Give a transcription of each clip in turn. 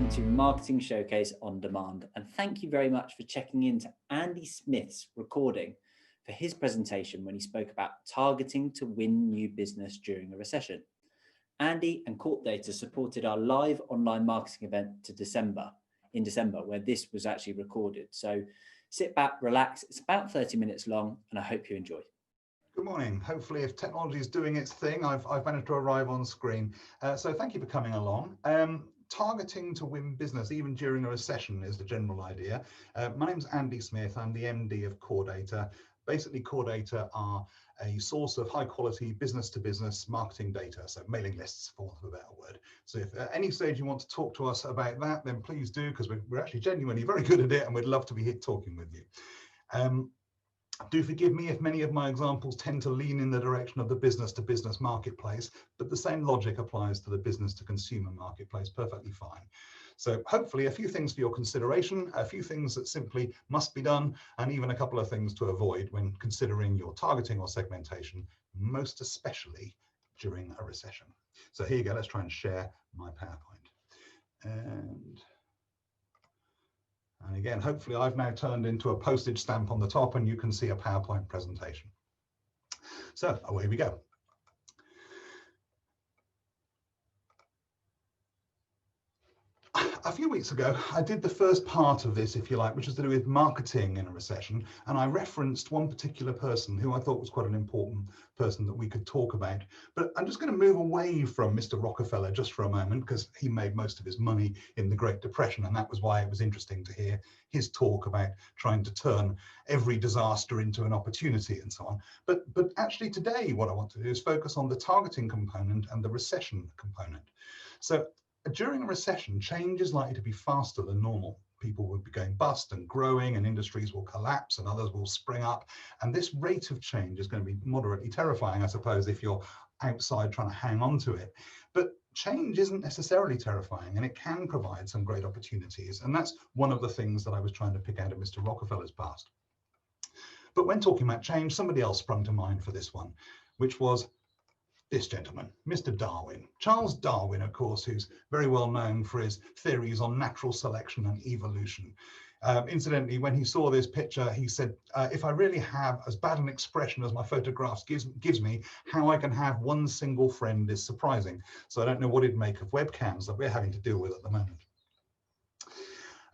welcome to Marketing Showcase on Demand, and thank you very much for checking in to Andy Smith's recording for his presentation when he spoke about targeting to win new business during a recession. Andy and Corpdata supported our live online marketing event in December, where this was actually recorded. So sit back, relax. It's about 30 minutes long, and I hope you enjoy. Good morning. Hopefully, if technology is doing its thing, I've managed to arrive on screen. So thank you for coming along. Targeting to win business, even during a recession, is the general idea. My name's Andy Smith. I'm the MD of Corpdata. Basically, Corpdata are a source of high quality business to business marketing data, so mailing lists, for want of a better word. So if at any stage you want to talk to us about that, then please do, because we're actually genuinely very good at it, and we'd love to be here talking with you. Do forgive me if many of my examples tend to lean in the direction of the business to business marketplace, but the same logic applies to the business to consumer marketplace perfectly fine. So hopefully a few things for your consideration, a few things that simply must be done, and even a couple of things to avoid when considering your targeting or segmentation, most especially during a recession. So here you go, let's try and share my PowerPoint. And again, hopefully I've now turned into a postage stamp on the top and you can see a PowerPoint presentation. So away we go. A few weeks ago, I did the first part of this, if you like, which was to do with marketing in a recession. And I referenced one particular person who I thought was quite an important person that we could talk about. But I'm just going to move away from Mr. Rockefeller just for a moment, because he made most of his money in the Great Depression. And that was why it was interesting to hear his talk about trying to turn every disaster into an opportunity and so on. But actually today, what I want to do is focus on the targeting component and the recession component. So during a recession, change is likely to be faster than normal. People will be going bust and growing, and industries will collapse and others will spring up. And this rate of change is going to be moderately terrifying, I suppose, if you're outside trying to hang on to it. But change isn't necessarily terrifying, and it can provide some great opportunities. And that's one of the things that I was trying to pick out of Mr. Rockefeller's past. But when talking about change, somebody else sprung to mind for this one, which was this gentleman, Mr. Darwin. Charles Darwin, of course, who's very well known for his theories on natural selection and evolution. Incidentally, when he saw this picture, he said, if I really have as bad an expression as my photographs gives me, how I can have one single friend is surprising. So I don't know what he'd make of webcams that we're having to deal with at the moment.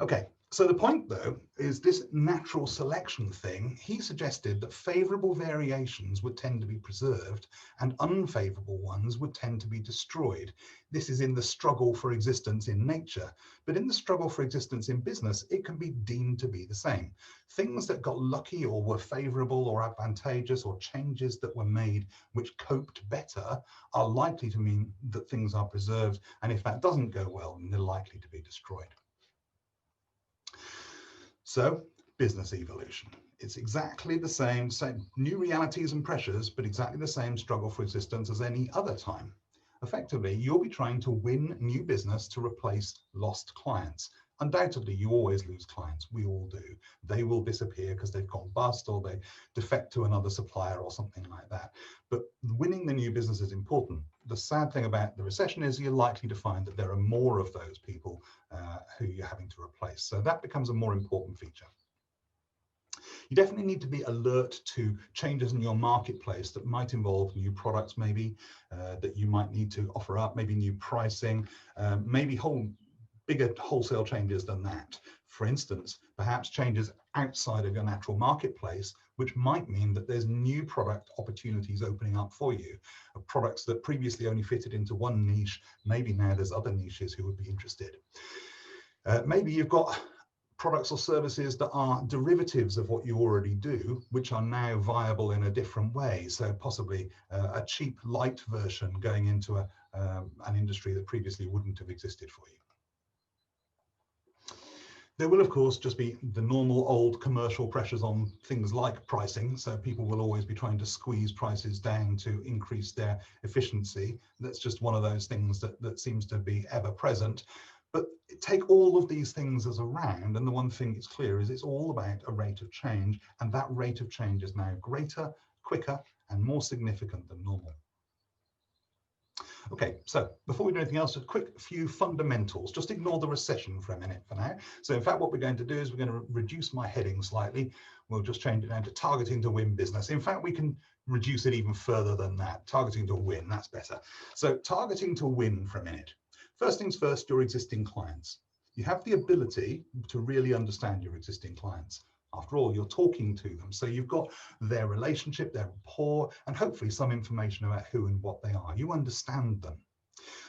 Okay. So the point, though, is this natural selection thing. He suggested that favorable variations would tend to be preserved and unfavorable ones would tend to be destroyed. This is in the struggle for existence in nature, but in the struggle for existence in business, it can be deemed to be the same. Things that got lucky or were favorable or advantageous, or changes that were made which coped better, are likely to mean that things are preserved. And if that doesn't go well, then they're likely to be destroyed. So, business evolution. It's exactly the same new realities and pressures, but exactly the same struggle for existence as any other time. Effectively, you'll be trying to win new business to replace lost clients. Undoubtedly, you always lose clients. We all do. They will disappear because they've gone bust or they defect to another supplier or something like that. But winning the new business is important. The sad thing about the recession is you're likely to find that there are more of those people who you're having to replace. So that becomes a more important feature. You definitely need to be alert to changes in your marketplace that might involve new products, maybe that you might need to offer up, maybe new pricing, maybe bigger wholesale changes than that. For instance, perhaps changes outside of your natural marketplace, which might mean that there's new product opportunities opening up for you. Products that previously only fitted into one niche, maybe now there's other niches who would be interested. Maybe you've got products or services that are derivatives of what you already do, which are now viable in a different way. So possibly a cheap, light version going into an industry that previously wouldn't have existed for you. There will, of course, just be the normal old commercial pressures on things like pricing. So people will always be trying to squeeze prices down to increase their efficiency. That's just one of those things that seems to be ever present. But take all of these things as a round, and the one thing that's clear is it's all about a rate of change, and that rate of change is now greater, quicker, and more significant than normal. Okay, so before we do anything else, a quick few fundamentals. Just ignore the recession for a minute for now. So in fact, what we're going to do is we're going to reduce my heading slightly. We'll just change it down to targeting to win business. In fact, we can reduce it even further than that. Targeting to win, that's better. So targeting to win for a minute. First things first, your existing clients. You have the ability to really understand your existing clients. After all, you're talking to them. So you've got their relationship, their rapport, and hopefully some information about who and what they are. You understand them.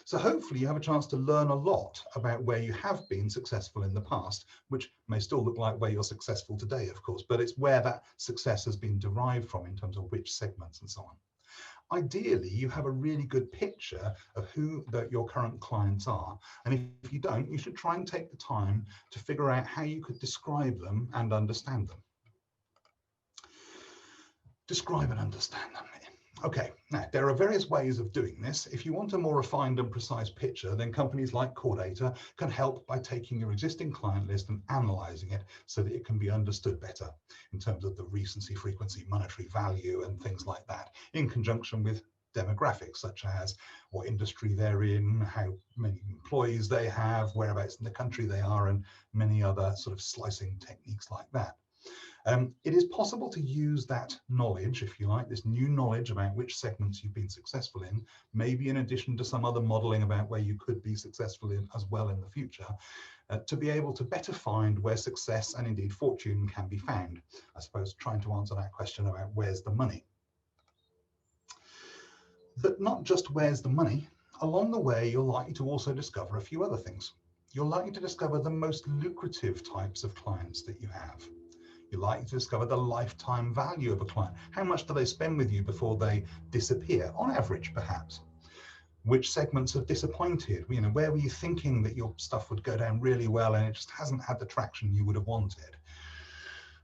So hopefully you have a chance to learn a lot about where you have been successful in the past, which may still look like where you're successful today, of course, but it's where that success has been derived from in terms of which segments and so on. Ideally, you have a really good picture of who your current clients are. And if you don't, you should try and take the time to figure out how you could describe them and understand them. Describe and understand them. Okay, now there are various ways of doing this. If you want a more refined and precise picture, then companies like Corpdata can help by taking your existing client list and analyzing it so that it can be understood better in terms of the recency, frequency, monetary value, and things like that, in conjunction with demographics such as what industry they're in, how many employees they have, whereabouts in the country they are, and many other sort of slicing techniques like that. It is possible to use that knowledge, if you like, this new knowledge about which segments you've been successful in, maybe in addition to some other modeling about where you could be successful in as well in the future, to be able to better find where success and indeed fortune can be found. I suppose trying to answer that question about where's the money. But not just where's the money, along the way you're likely to also discover a few other things. You're likely to discover the most lucrative types of clients that you have. You're likely to discover the lifetime value of a client. How much do they spend with you before they disappear, on average, perhaps? Which segments have disappointed? You know, where were you thinking that your stuff would go down really well and it just hasn't had the traction you would have wanted?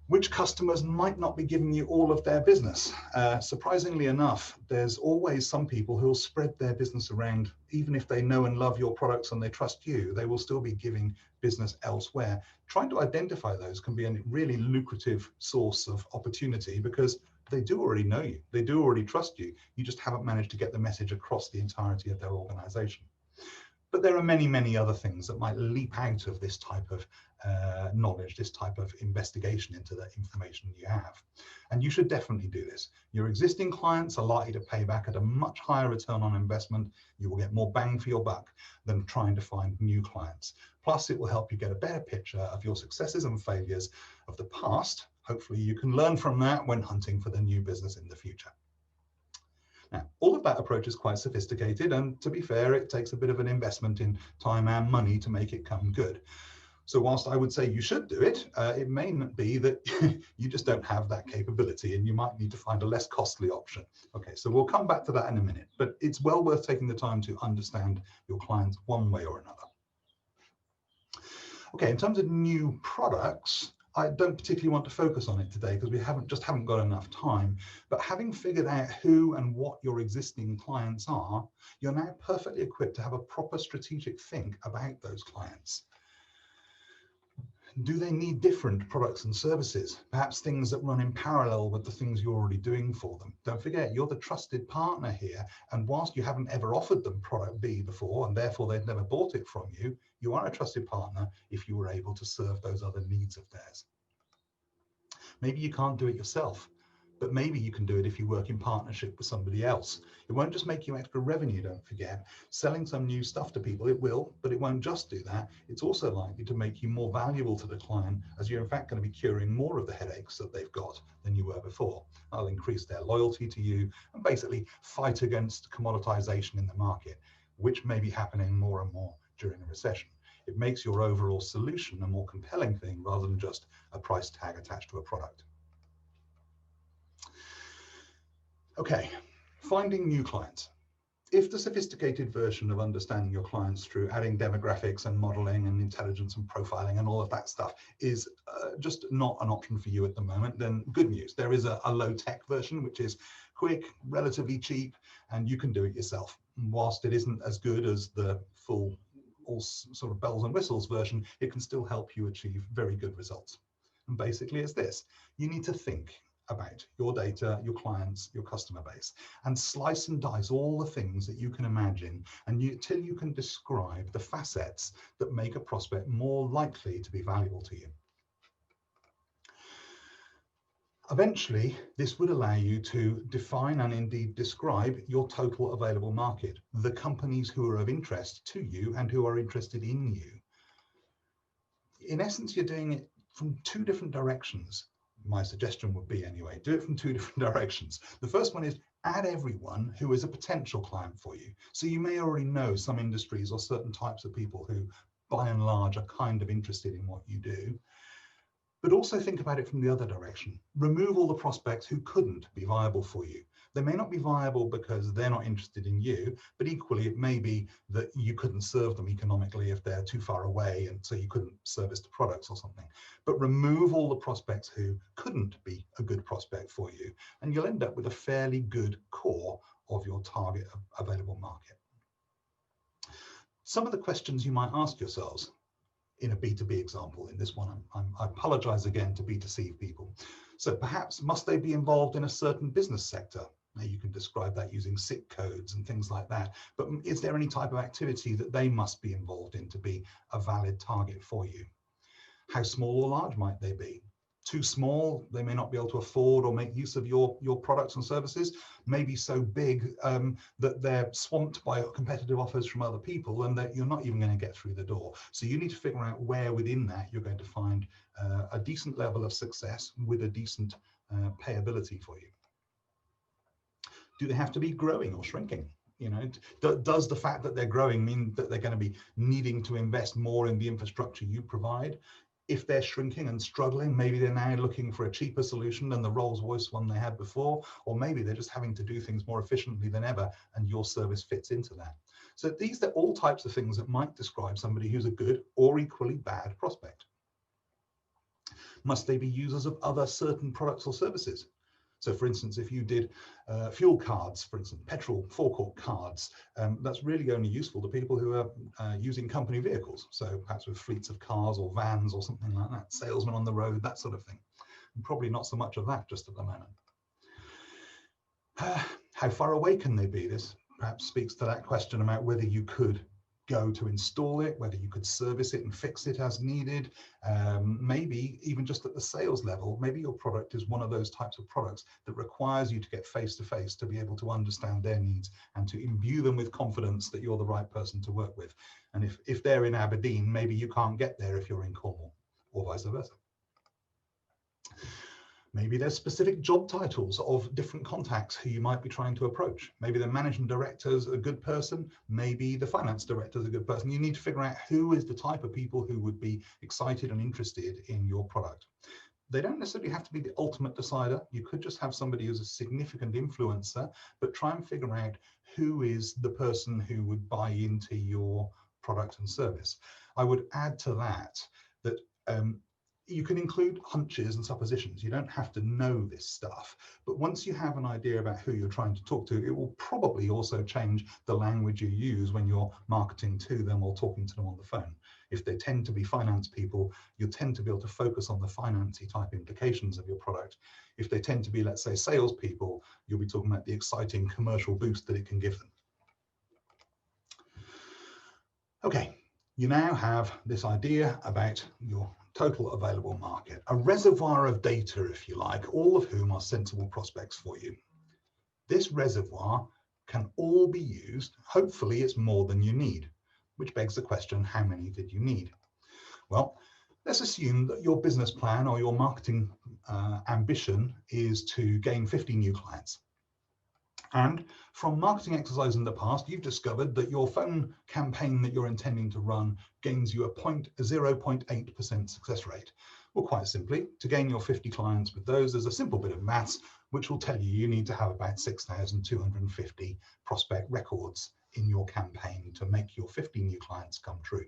Which customers might not be giving you all of their business? Surprisingly enough, there's always some people who will spread their business around. Even if they know and love your products and they trust you, they will still be giving business elsewhere. Trying to identify those can be a really lucrative source of opportunity because they do already know you, they do already trust you. You just haven't managed to get the message across the entirety of their organization. But there are many, many other things that might leap out of this type of knowledge, this type of investigation into the information you have. And you should definitely do this. Your existing clients are likely to pay back at a much higher return on investment. You will get more bang for your buck than trying to find new clients. Plus, it will help you get a better picture of your successes and failures of the past. Hopefully, you can learn from that when hunting for the new business in the future. Now, all of that approach is quite sophisticated, and to be fair, it takes a bit of an investment in time and money to make it come good. So whilst I would say you should do it, it may not be that you just don't have that capability and you might need to find a less costly option. Okay, so we'll come back to that in a minute, but it's well worth taking the time to understand your clients one way or another. Okay, in terms of new products, I don't particularly want to focus on it today because we haven't got enough time, but having figured out who and what your existing clients are, you're now perfectly equipped to have a proper strategic think about those clients. Do they need different products and services? Perhaps things that run in parallel with the things you're already doing for them. Don't forget, you're the trusted partner here. And whilst you haven't ever offered them product B before, and therefore they've never bought it from you, you are a trusted partner if you were able to serve those other needs of theirs. Maybe you can't do it yourself, but maybe you can do it if you work in partnership with somebody else. It won't just make you extra revenue, don't forget. Selling some new stuff to people, it will, but it won't just do that. It's also likely to make you more valuable to the client, as you're in fact going to be curing more of the headaches that they've got than you were before. That'll increase their loyalty to you and basically fight against commoditization in the market, which may be happening more and more during a recession. It makes your overall solution a more compelling thing rather than just a price tag attached to a product. Okay, finding new clients. If the sophisticated version of understanding your clients through adding demographics and modeling and intelligence and profiling and all of that stuff is just not an option for you at the moment, then good news. There is a low-tech version, which is quick, relatively cheap, and you can do it yourself. And whilst it isn't as good as the full, all sort of bells and whistles version, it can still help you achieve very good results. And basically it's this: you need to think. about your data, your clients, your customer base, and slice and dice all the things that you can imagine till you can describe the facets that make a prospect more likely to be valuable to you. Eventually, this would allow you to define and indeed describe your total available market, the companies who are of interest to you and who are interested in you. In essence, you're doing it from two different directions. My suggestion would be, anyway, do it from two different directions. The first one is add everyone who is a potential client for you. So you may already know some industries or certain types of people who, by and large, are kind of interested in what you do. But also think about it from the other direction. Remove all the prospects who couldn't be viable for you. They may not be viable because they're not interested in you, but equally it may be that you couldn't serve them economically if they're too far away, and so you couldn't service the products or something. But remove all the prospects who couldn't be a good prospect for you, and you'll end up with a fairly good core of your target available market. Some of the questions you might ask yourselves in a B2B example. In this one, I apologize again to B2C people. So perhaps, must they be involved in a certain business sector? Now you can describe that using SIC codes and things like that. But is there any type of activity that they must be involved in to be a valid target for you? How small or large might they be? Too small, they may not be able to afford or make use of your products and services. Maybe so big that they're swamped by competitive offers from other people and that you're not even going to get through the door. So you need to figure out where within that you're going to find a decent level of success with a decent payability for you. Do they have to be growing or shrinking? You know, does the fact that they're growing mean that they're going to be needing to invest more in the infrastructure you provide? If they're shrinking and struggling, maybe they're now looking for a cheaper solution than the Rolls-Royce one they had before, or maybe they're just having to do things more efficiently than ever, and your service fits into that. So these are all types of things that might describe somebody who's a good or equally bad prospect. Must they be users of other certain products or services? So for instance, if you did fuel cards, for instance, petrol forecourt cards, that's really only useful to people who are using company vehicles. So perhaps with fleets of cars or vans or something like that, salesmen on the road, that sort of thing. And probably not so much of that just at the moment. How far away can they be? This perhaps speaks to that question about whether you could go to install it, whether you could service it and fix it as needed. Maybe even just at the sales level, maybe your product is one of those types of products that requires you to get face to face to be able to understand their needs and to imbue them with confidence that you're the right person to work with. And if they're in Aberdeen, maybe you can't get there if you're in Cornwall, or vice versa. Maybe there's specific job titles of different contacts who you might be trying to approach. Maybe the managing director is a good person. Maybe the finance director is a good person. You need to figure out who is the type of people who would be excited and interested in your product. They don't necessarily have to be the ultimate decider. You could just have somebody who's a significant influencer, but try and figure out who is the person who would buy into your product and service. I would add to that you can include hunches and suppositions. You don't have to know this stuff, but once you have an idea about who you're trying to talk to, it will probably also change the language you use when you're marketing to them or talking to them on the phone. If they tend to be finance people, you tend to be able to focus on the financy type implications of your product. If they tend to be, let's say, salespeople, you'll be talking about the exciting commercial boost that it can give them. Okay, you now have this idea about your total available market, a reservoir of data, if you like, all of whom are sensible prospects for you. This reservoir can all be used. Hopefully it's more than you need, which begs the question, how many did you need? Well, let's assume that your business plan or your marketing ambition is to gain 50 new clients. And from marketing exercise in the past, you've discovered that your phone campaign that you're intending to run gains you a 0.8% success rate. Well, quite simply, to gain your 50 clients with those, there's a simple bit of maths, which will tell you need to have about 6,250 prospect records in your campaign to make your 50 new clients come true.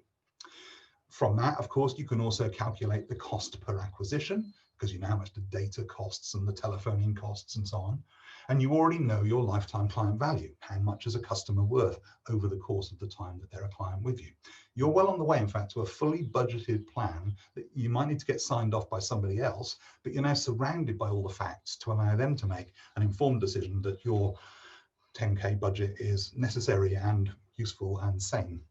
From that, of course, you can also calculate the cost per acquisition, because you know how much the data costs and the telephoning costs and so on. And you already know your lifetime client value. How much is a customer worth over the course of the time that they're a client with you? You're well on the way, in fact, to a fully budgeted plan that you might need to get signed off by somebody else, but you're now surrounded by all the facts to allow them to make an informed decision that your 10K budget is necessary and useful and sane.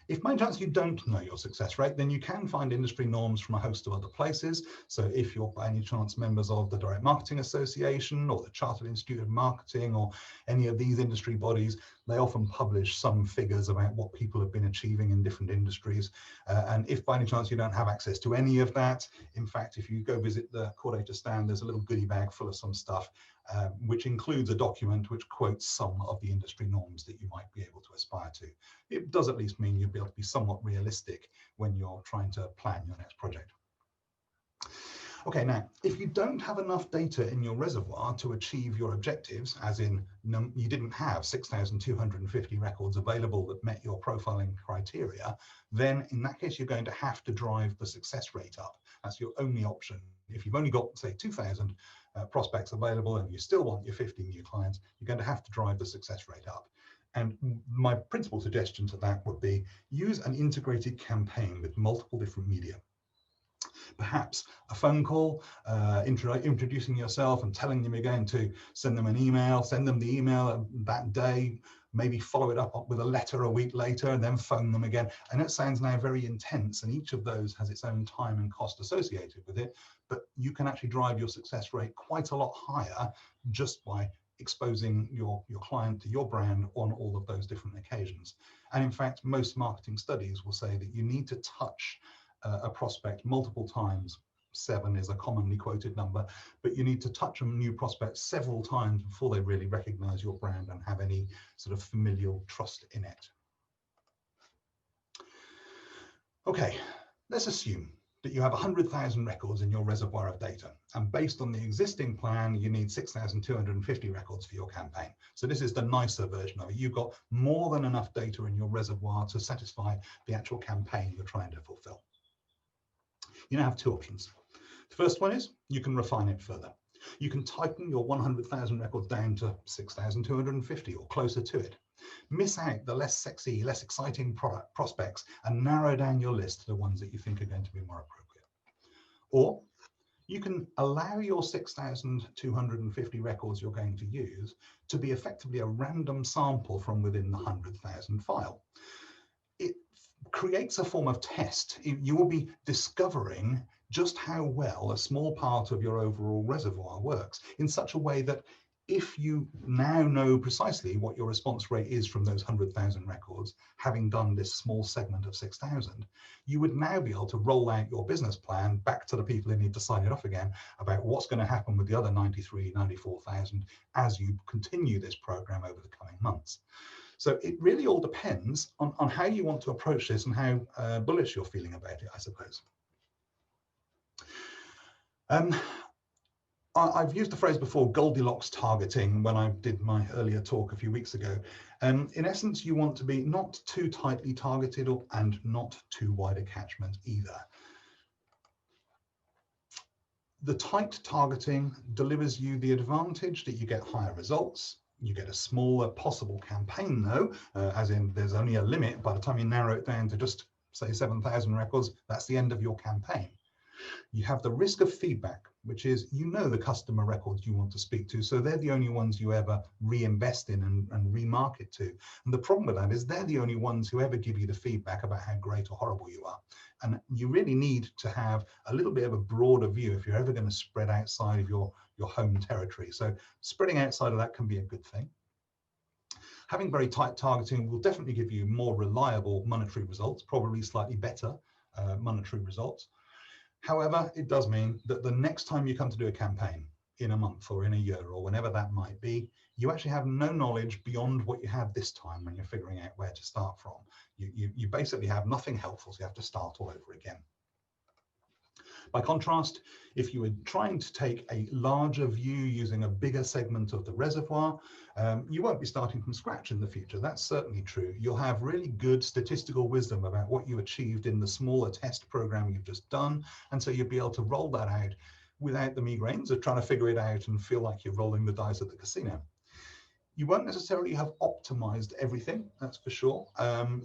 If by chance you don't know your success rate, then you can find industry norms from a host of other places. So if you're by any chance members of the Direct Marketing Association or the Chartered Institute of Marketing or any of these industry bodies, they often publish some figures about what people have been achieving in different industries. And if by any chance you don't have access to any of that, in fact, if you go visit the Corpdata stand, there's a little goodie bag full of some stuff, which includes a document which quotes some of the industry norms that you might be able to aspire to. It does at least mean you'll be able to be somewhat realistic when you're trying to plan your next project. Okay, now, if you don't have enough data in your reservoir to achieve your objectives, as in you didn't have 6,250 records available that met your profiling criteria, then in that case, you're going to have to drive the success rate up. That's your only option. If you've only got, say, 2,000 prospects available and you still want your 50 new clients, you're going to have to drive the success rate up. And my principal suggestion to that would be use an integrated campaign with multiple different media. Perhaps a phone call, introducing yourself and telling them you're going to send them an email, send them the email that day, maybe follow it up with a letter a week later and then phone them again. And it sounds now very intense, and each of those has its own time and cost associated with it, but you can actually drive your success rate quite a lot higher just by exposing your client to your brand on all of those different occasions. And in fact, most marketing studies will say that you need to touch a prospect multiple times. 7 is a commonly quoted number, but you need to touch a new prospect several times before they really recognize your brand and have any sort of familial trust in it. Okay, let's assume that you have 100,000 records in your reservoir of data, and based on the existing plan, you need 6,250 records for your campaign. So this is the nicer version of it. You've got more than enough data in your reservoir to satisfy the actual campaign you're trying to fulfill. You now have two options. The first one is you can refine it further. You can tighten your 100,000 records down to 6,250 or closer to it. Miss out the less sexy, less exciting prospects and narrow down your list to the ones that you think are going to be more appropriate. Or you can allow your 6,250 records you're going to use to be effectively a random sample from within the 100,000 file. It creates a form of test. You will be discovering just how well a small part of your overall reservoir works in such a way that if you now know precisely what your response rate is from those 100,000 records, having done this small segment of 6,000, you would now be able to roll out your business plan back to the people who need to sign it off again about what's going to happen with the other 94,000 as you continue this program over the coming months. So it really all depends on how you want to approach this and how bullish you're feeling about it, I suppose. I've used the phrase before, Goldilocks targeting, when I did my earlier talk a few weeks ago. In essence, you want to be not too tightly targeted and not too wide a catchment either. The tight targeting delivers you the advantage that you get higher results. You get a smaller possible campaign though, as in there's only a limit. By the time you narrow it down to just say 7,000 records, that's the end of your campaign. You have the risk of feedback, which is, you know, the customer records you want to speak to, so they're the only ones you ever reinvest in and remarket to. And the problem with that is they're the only ones who ever give you the feedback about how great or horrible you are. And you really need to have a little bit of a broader view if you're ever going to spread outside of your home territory. So spreading outside of that can be a good thing. Having very tight targeting will definitely give you more reliable monetary results, probably slightly better monetary results. However, it does mean that the next time you come to do a campaign, in a month or in a year or whenever that might be, you actually have no knowledge beyond what you had this time when you're figuring out where to start from. You basically have nothing helpful, so you have to start all over again. By contrast, if you were trying to take a larger view using a bigger segment of the reservoir, you won't be starting from scratch in the future. That's certainly true. You'll have really good statistical wisdom about what you achieved in the smaller test program you've just done, and so you'll be able to roll that out without the migraines of trying to figure it out and feel like you're rolling the dice at the casino. You won't necessarily have optimized everything, that's for sure.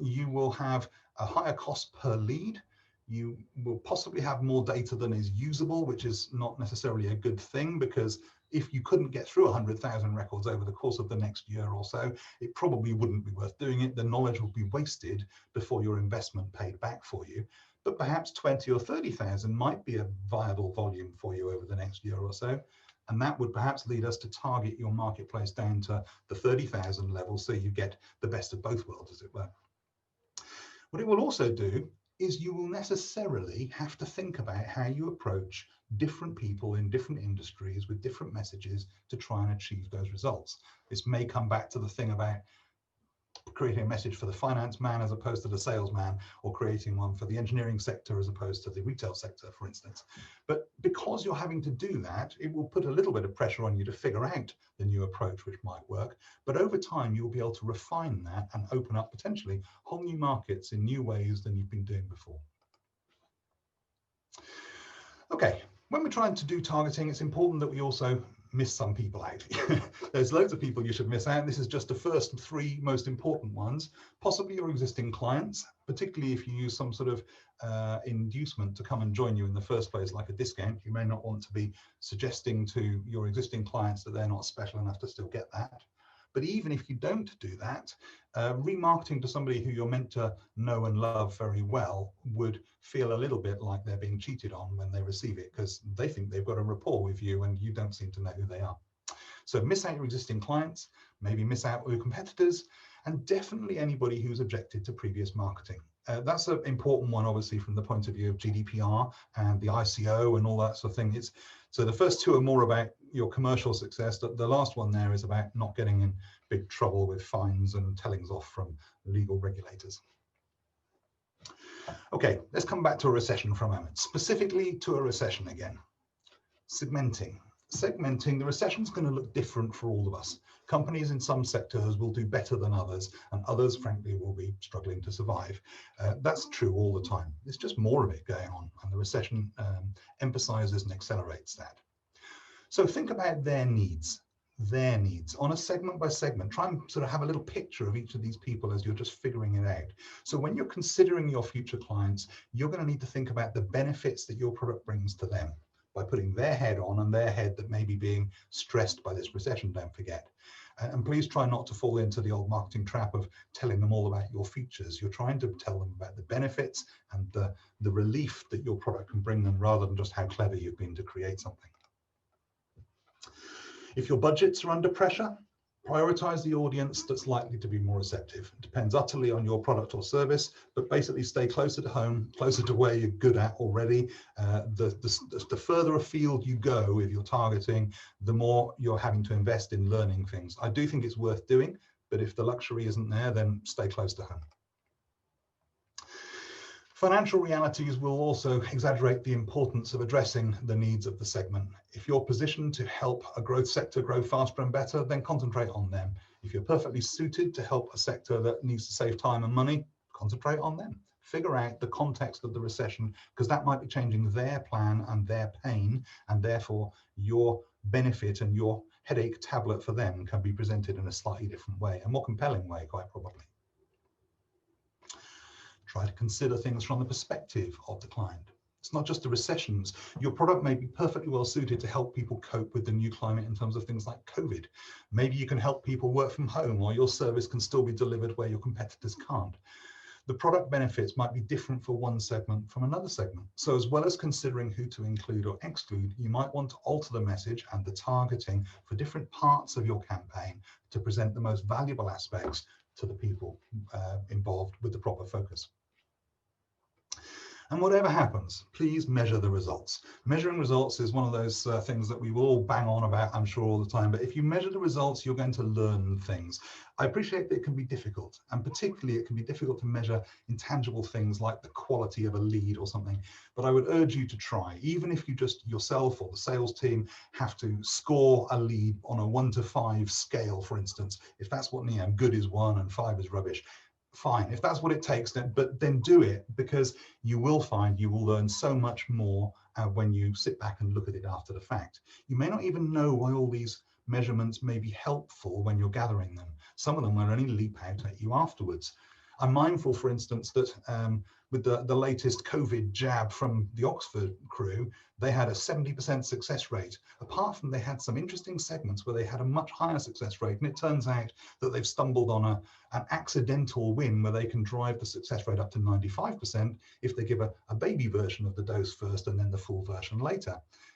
You will have a higher cost per lead. You will possibly have more data than is usable, which is not necessarily a good thing, because if you couldn't get through 100,000 records over the course of the next year or so, it probably wouldn't be worth doing it. The knowledge will be wasted before your investment paid back for you. But perhaps 20 or 30,000 might be a viable volume for you over the next year or so. And that would perhaps lead us to target your marketplace down to the 30,000 level, so you get the best of both worlds, as it were. What it will also do is you will necessarily have to think about how you approach different people in different industries with different messages to try and achieve those results. This may come back to the thing about creating a message for the finance man as opposed to the salesman, or creating one for the engineering sector as opposed to the retail sector, for instance. But because you're having to do that, it will put a little bit of pressure on you to figure out the new approach which might work. But over time, you'll be able to refine that and open up potentially whole new markets in new ways than you've been doing before. Okay, when we're trying to do targeting, it's important that we also miss some people out. There's loads of people you should miss out. This is just the first 3 most important ones. Possibly your existing clients, particularly if you use some sort of inducement to come and join you in the first place, like a discount. You may not want to be suggesting to your existing clients that they're not special enough to still get that. But even if you don't do that, remarketing to somebody who you're meant to know and love very well would feel a little bit like they're being cheated on when they receive it, because they think they've got a rapport with you and you don't seem to know who they are. So miss out your existing clients, maybe miss out your competitors, and definitely anybody who's objected to previous marketing. That's an important one, obviously, from the point of view of GDPR and the ICO and all that sort of thing. So the first 2 are more about your commercial success. The last one there is about not getting in big trouble with fines and tellings off from legal regulators. Okay, let's come back to a recession for a moment, specifically to a recession again. Segmenting, the recession's going to look different for all of us. Companies in some sectors will do better than others, and others, frankly, will be struggling to survive. That's true all the time. There's just more of it going on, and the recession emphasizes and accelerates that. So think about their needs on a segment by segment. Try and sort of have a little picture of each of these people as you're just figuring it out. So when you're considering your future clients, you're going to need to think about the benefits that your product brings to them by putting their head on, and their head that may be being stressed by this recession, don't forget. And please try not to fall into the old marketing trap of telling them all about your features. You're trying to tell them about the benefits and the relief that your product can bring them, rather than just how clever you've been to create something. If your budgets are under pressure, prioritize the audience that's likely to be more receptive. It depends utterly on your product or service, but basically stay closer to home, closer to where you're good at already. The further afield you go with your targeting, the more you're having to invest in learning things. I do think it's worth doing, but if the luxury isn't there, then stay close to home. Financial realities will also exaggerate the importance of addressing the needs of the segment. If you're positioned to help a growth sector grow faster and better, then concentrate on them. If you're perfectly suited to help a sector that needs to save time and money, concentrate on them. Figure out the context of the recession, because that might be changing their plan and their pain, and therefore your benefit and your headache tablet for them can be presented in a slightly different way, a more compelling way, quite probably. Try to consider things from the perspective of the client. It's not just the recessions. Your product may be perfectly well suited to help people cope with the new climate in terms of things like COVID. Maybe you can help people work from home, or your service can still be delivered where your competitors can't. The product benefits might be different for one segment from another segment. So as well as considering who to include or exclude, you might want to alter the message and the targeting for different parts of your campaign to present the most valuable aspects to the people involved with the proper focus. And whatever happens, please measure the results. Measuring results is one of those things that we will all bang on about, I'm sure, all the time. But if you measure the results, you're going to learn things. I appreciate that it can be difficult, and particularly it can be difficult to measure intangible things like the quality of a lead or something. But I would urge you to try, even if you just yourself or the sales team have to score a lead on a 1 to 5 scale, for instance. If that's what good is 1 and 5 is rubbish, fine. If that's what it takes, then do it, because you will find you will learn so much more when you sit back and look at it after the fact. You may not even know why all these measurements may be helpful when you're gathering them. Some of them will only leap out at you afterwards. I'm mindful, for instance, that with the latest COVID jab from the Oxford crew, they had a 70% success rate. Apart from they had some interesting segments where they had a much higher success rate. And it turns out that they've stumbled on an accidental win where they can drive the success rate up to 95% if they give a baby version of the dose first and then the full version later.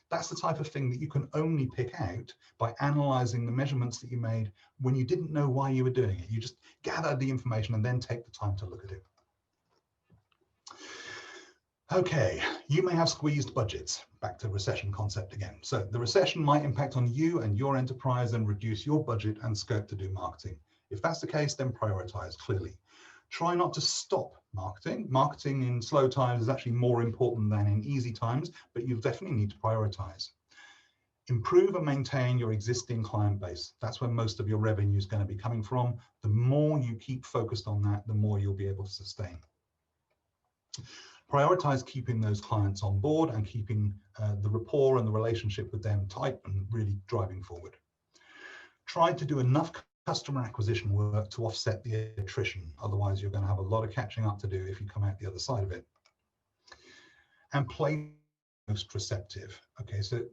That's the type of thing that you can only pick out by analyzing the measurements that you made when you didn't know why you were doing it. You just gather the information and then take the time to look at it. Okay, you may have squeezed budgets. Back to recession concept again. So the recession might impact on you and your enterprise and reduce your budget and scope to do marketing. If that's the case, then prioritize clearly. Try not to stop marketing. Marketing in slow times is actually more important than in easy times, but you'll definitely need to prioritize. Improve and maintain your existing client base. That's where most of your revenue is going to be coming from. The more you keep focused on that, the more you'll be able to sustain. Prioritize keeping those clients on board and keeping the rapport and the relationship with them tight and really driving forward. Try to do enough customer acquisition work to offset the attrition. Otherwise, you're going to have a lot of catching up to do if you come out the other side of it. And play most receptive. Okay, so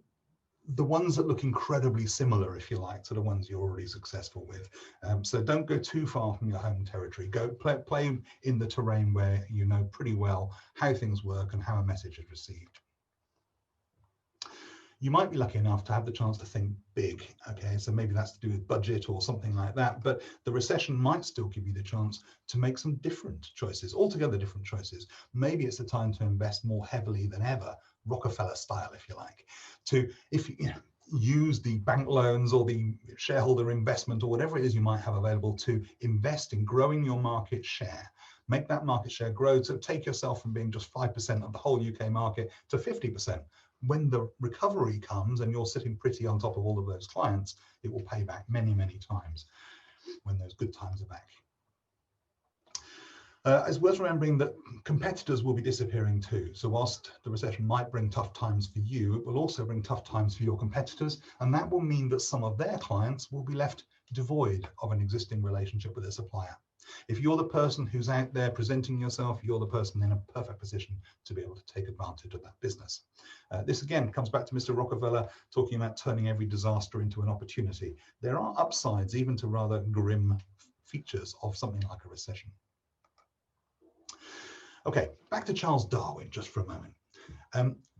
the ones that look incredibly similar, if you like, to the ones you're already successful with. So don't go too far from your home territory. Go play in the terrain where you know pretty well how things work and how a message is received. You might be lucky enough to have the chance to think big, okay? So maybe that's to do with budget or something like that, but the recession might still give you the chance to make some different choices, altogether different choices. Maybe it's the time to invest more heavily than ever, Rockefeller style, if you like, to use the bank loans or the shareholder investment or whatever it is you might have available to invest in growing your market share. Make that market share grow, to take yourself from being just 5% of the whole UK market to 50%. When the recovery comes and you're sitting pretty on top of all of those clients, it will pay back many, many times when those good times are back. It's worth remembering that competitors will be disappearing too. So whilst the recession might bring tough times for you, it will also bring tough times for your competitors. And that will mean that some of their clients will be left devoid of an existing relationship with their supplier. If you're the person who's out there presenting yourself, you're the person in a perfect position to be able to take advantage of that business. This again comes back to Mr. Rockefeller talking about turning every disaster into an opportunity. There are upsides even to rather grim features of something like a recession. Okay, back to Charles Darwin just for a moment.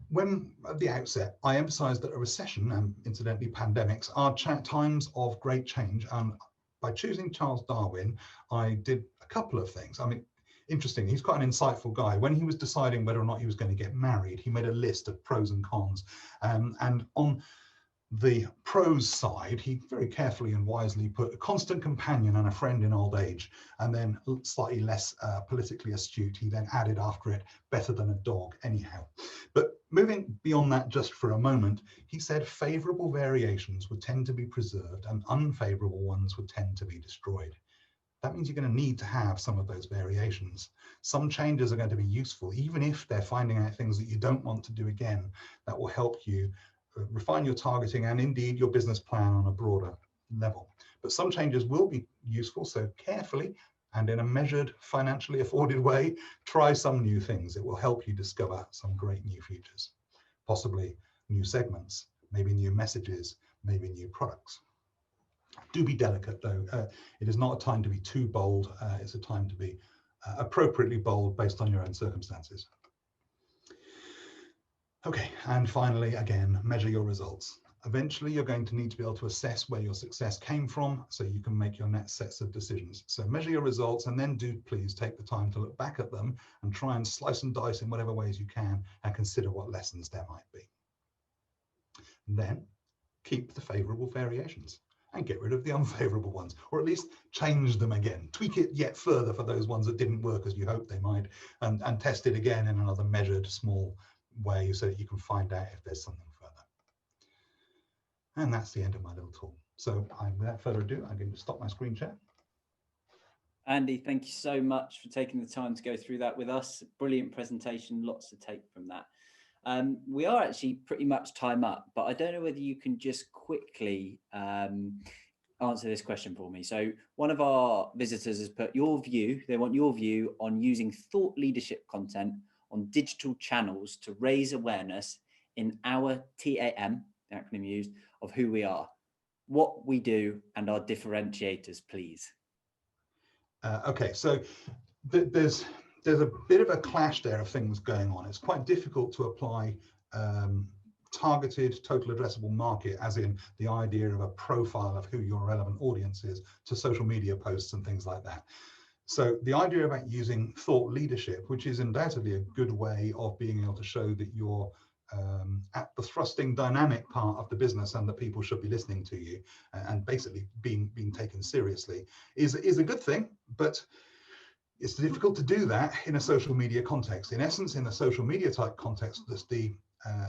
When at the outset, I emphasized that a recession and incidentally pandemics are times of great change, and by choosing Charles Darwin, I did a couple of things. I mean, interesting, he's quite an insightful guy. When he was deciding whether or not he was going to get married, he made a list of pros and cons. And on the pros side, he very carefully and wisely put a constant companion and a friend in old age. And then slightly less politically astute, he then added after it, better than a dog anyhow. But moving beyond that just for a moment, he said favorable variations would tend to be preserved and unfavorable ones would tend to be destroyed. That means you're going to need to have some of those variations. Some changes are going to be useful, even if they're finding out things that you don't want to do again. That will help you refine your targeting and indeed your business plan on a broader level. But some changes will be useful, so carefully and in a measured, financially afforded way, try some new things. It will help you discover some great new features, possibly new segments, maybe new messages, maybe new products. Do be delicate though. It is not a time to be too bold. It's a time to be appropriately bold based on your own circumstances. Okay, and finally, again, measure your results. Eventually, you're going to need to be able to assess where your success came from so you can make your next sets of decisions. So measure your results, and then do please take the time to look back at them and try and slice and dice in whatever ways you can and consider what lessons there might be. And then keep the favorable variations and get rid of the unfavorable ones, or at least change them again. Tweak it yet further for those ones that didn't work as you hoped they might, and test it again in another measured small way so that you can find out if there's something further. And that's the end of my little talk. So without further ado, I'm going to stop my screen share. Andy, thank you so much for taking the time to go through that with us. Brilliant presentation, lots to take from that. We are actually pretty much time up, but I don't know whether you can just quickly answer this question for me. So one of our visitors has put your view, they want your view on using thought leadership content on digital channels to raise awareness in our TAM, the acronym used, of who we are, what we do, and our differentiators, please. Okay, so there's a bit of a clash there of things going on. It's quite difficult to apply targeted total addressable market, as in the idea of a profile of who your relevant audience is, to social media posts and things like that. So the idea about using thought leadership, which is undoubtedly a good way of being able to show that you're at the thrusting dynamic part of the business and that people should be listening to you and basically being taken seriously, is a good thing, but it's difficult to do that in a social media context. In essence, in a social media type context, the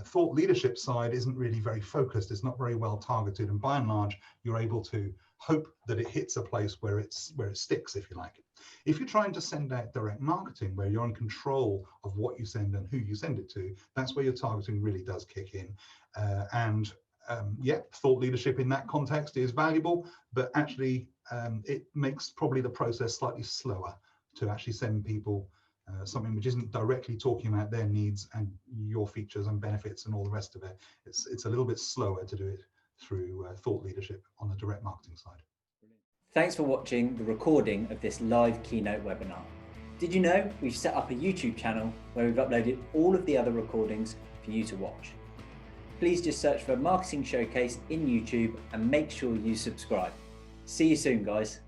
thought leadership side isn't really very focused. It's not very well targeted, and by and large, you're able to hope that it hits a place where it sticks, if you like. If you're trying to send out direct marketing, where you're in control of what you send and who you send it to, that's where your targeting really does kick in. Yeah, thought leadership in that context is valuable, but actually it makes probably the process slightly slower to actually send people something which isn't directly talking about their needs and your features and benefits and all the rest of it. It's a little bit slower to do it through thought leadership on the direct marketing side. Thanks for watching the recording of this live keynote webinar. Did you know we've set up a YouTube channel where we've uploaded all of the other recordings for you to watch? Please just search for Marketing Showcase in YouTube and make sure you subscribe. See you soon, guys.